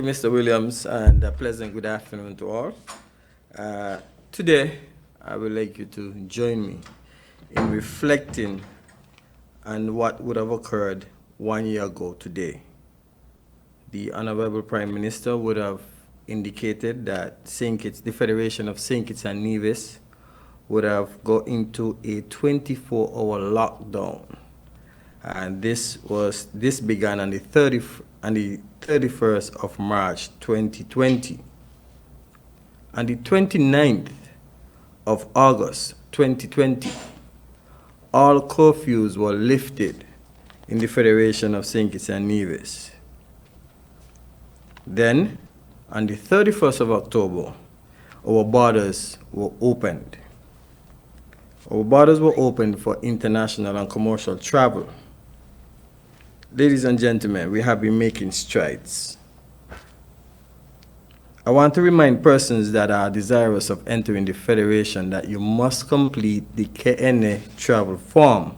Mr. Williams, and a pleasant good afternoon to all. Today, I would like you to join me in reflecting on what would have occurred 1 year ago today. The Honorable Prime Minister would have indicated that the Federation of St. Kitts and Nevis would have gone into a 24-hour lockdown. And this began on the 31st of March 2020. On the 29th of August 2020, all curfews were lifted in the Federation of St. Kitts and Nevis. Then, on the 31st of October, our borders were opened. Our borders were opened for international and commercial travel. Ladies and gentlemen, we have been making strides. I want to remind persons that are desirous of entering the Federation that you must complete the KNA travel form.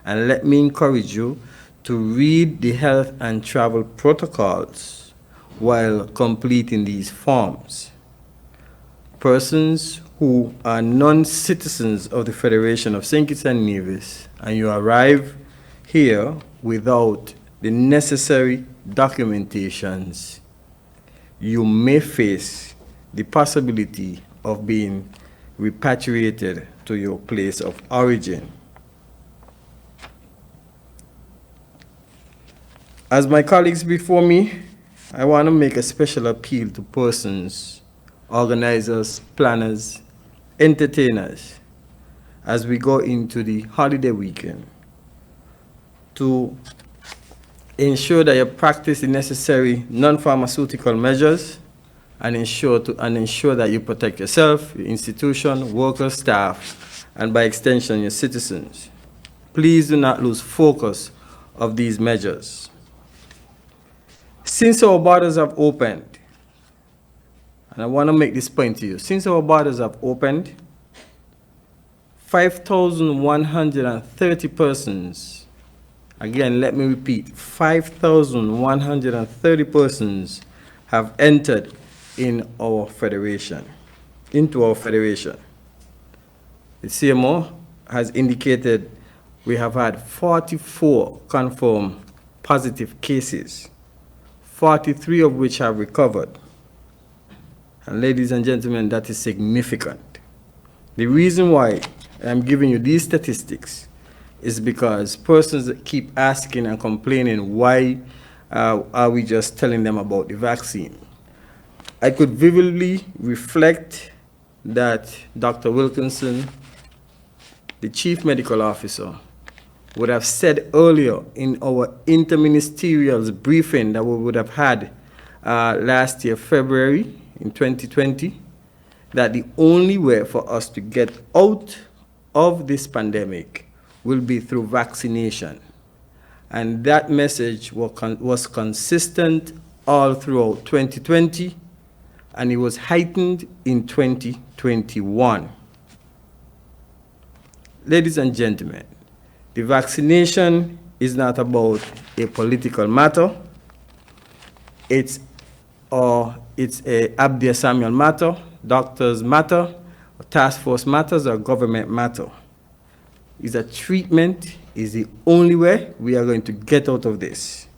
And let me encourage you to read the health and travel protocols while completing these forms. Persons who are non-citizens of the Federation of St. Kitts and Nevis and you arrive here without the necessary documentations, you may face the possibility of being repatriated to your place of origin. As my colleagues before me, I want to make a special appeal to persons, organizers, planners, entertainers, as we go into the holiday weekend, to ensure that you practice the necessary non-pharmaceutical measures and ensure that you protect yourself, your institution, workers, staff, and by extension, your citizens. Please do not lose focus of these measures. Since our borders have opened, and I want to make this point to you, since our borders have opened, 5,130 persons, again, let me repeat, 5,130 persons have entered into our federation. The CMO has indicated we have had 44 confirmed positive cases, 43 of which have recovered. And ladies and gentlemen, that is significant. The reason why I'm giving you these statistics is because persons keep asking and complaining, why are we just telling them about the vaccine? I could vividly reflect that Dr. Wilkinson, the Chief Medical Officer, would have said earlier in our interministerial briefing that we would have had last year, February in 2020, that the only way for us to get out of this pandemic will be through vaccination. And that message was consistent all throughout 2020, and it was heightened in 2021. Ladies and gentlemen, the vaccination is not about a political matter. It's a Abdias matter, doctors matter, task force matters, or government matter. Is a treatment is the only way we are going to get out of this.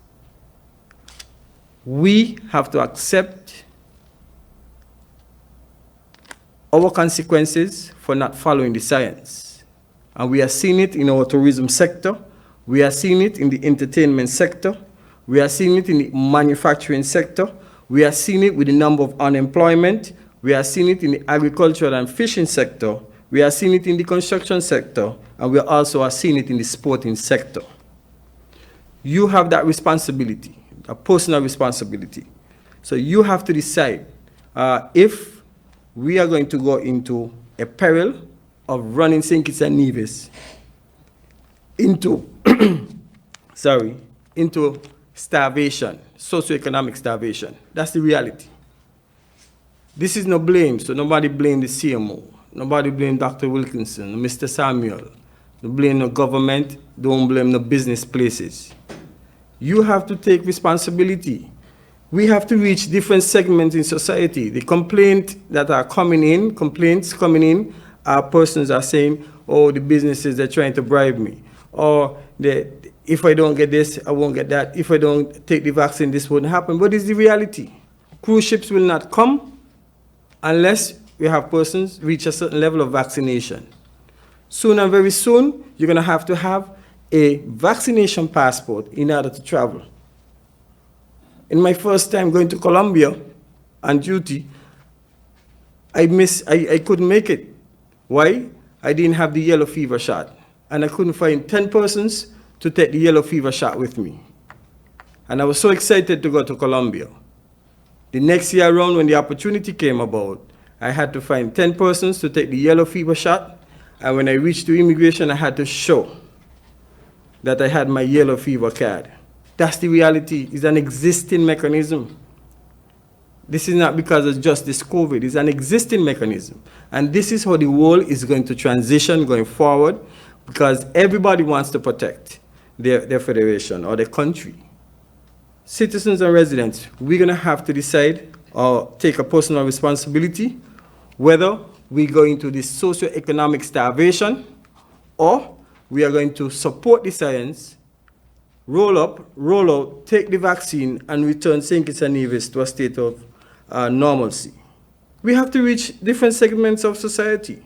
We have to accept our consequences for not following the science. And we are seeing it in our tourism sector. We are seeing it in the entertainment sector. We are seeing it in the manufacturing sector. We are seeing it with the number of unemployment. We are seeing it in the agricultural and fishing sector. We are seeing it in the construction sector. And we also are seeing it in the sporting sector. You have that responsibility, a personal responsibility. So you have to decide if we are going to go into a peril of running St. Kitts and Nevis into starvation, socioeconomic starvation. That's the reality. This is no blame, so nobody blame the CMO. Nobody blame Dr. Wilkinson, Mr. Samuel. Don't blame the government, don't blame the business places. You have to take responsibility. We have to reach different segments in society. The complaints coming in, persons are saying, oh, the businesses are trying to bribe me. Or if I don't get this, I won't get that. If I don't take the vaccine, this won't happen. But it's the reality. Cruise ships will not come unless we have persons reach a certain level of vaccination. Soon and very soon, you're going to have a vaccination passport in order to travel. In my first time going to Colombia on duty, I couldn't make it. Why? I didn't have the yellow fever shot. And I couldn't find 10 persons to take the yellow fever shot with me. And I was so excited to go to Colombia. The next year around, when the opportunity came about, I had to find 10 persons to take the yellow fever shot. And when I reached to immigration, I had to show that I had my yellow fever card. That's the reality. It's an existing mechanism. This is not because of just this COVID. It's an existing mechanism. And this is how the world is going to transition going forward, because everybody wants to protect their federation or their country. Citizens and residents, we're going to have to decide or take a personal responsibility whether we go into this socio-economic starvation or we are going to support the science, roll up, roll out, take the vaccine, and return St. Kitts and Nevis to a state of normalcy. We have to reach different segments of society.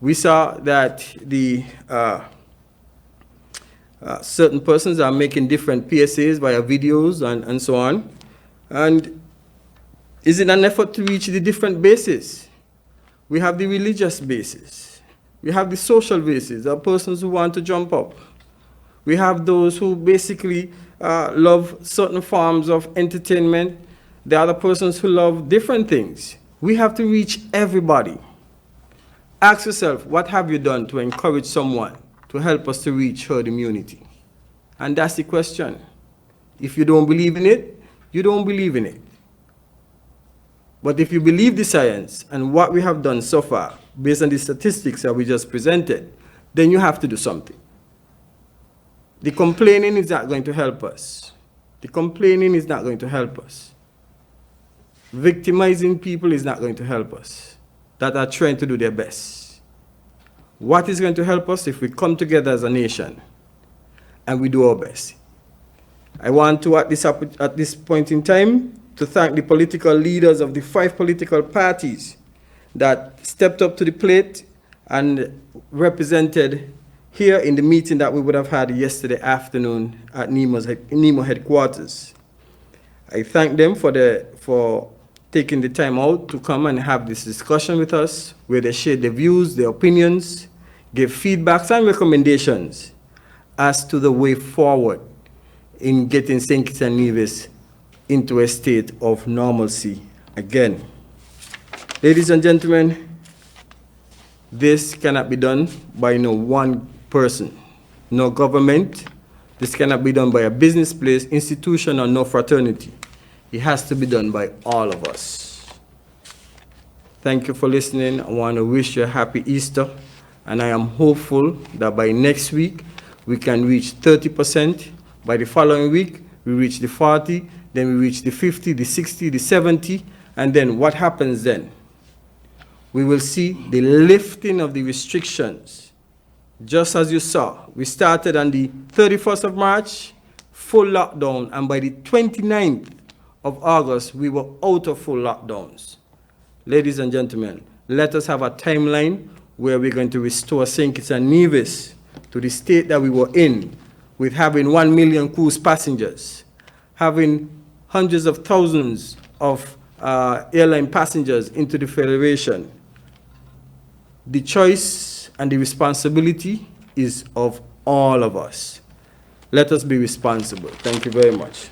We saw that the certain persons are making different PSAs via videos and so on. And is it an effort to reach the different bases? We have the religious basis. We have the social basis, the persons who want to jump up. We have those who basically love certain forms of entertainment. There are the persons who love different things. We have to reach everybody. Ask yourself, what have you done to encourage someone to help us to reach herd immunity? And that's the question. If you don't believe in it, you don't believe in it. But if you believe the science and what we have done so far, based on the statistics that we just presented, then you have to do something. The complaining is not going to help us. The complaining is not going to help us. Victimizing people is not going to help us that are trying to do their best. What is going to help us if we come together as a nation and we do our best? I want to, at this point in time, to thank the political leaders of the 5 political parties that stepped up to the plate and represented here in the meeting that we would have had yesterday afternoon at NEMO headquarters. I thank them for taking the time out to come and have this discussion with us, where they shared their views, their opinions, gave feedbacks and recommendations as to the way forward in getting St. Kitts and Nevis into a state of normalcy again. Ladies and gentlemen, this cannot be done by no one person, no government. This cannot be done by a business place, institution, or no fraternity. It has to be done by all of us. Thank you for listening. I want to wish you a happy Easter, and I am hopeful that by next week we can reach 30%. By the following week, we reach the 40, then we reach the 50, the 60, the 70, and then what happens then? We will see the lifting of the restrictions. Just as you saw, we started on the 31st of March, full lockdown, and by the 29th of August, we were out of full lockdowns. Ladies and gentlemen, let us have a timeline where we're going to restore St. Kitts and Nevis to the state that we were in, with having 1 million cruise passengers, having hundreds of thousands of airline passengers into the Federation. The choice and the responsibility is of all of us. Let us be responsible. Thank you very much.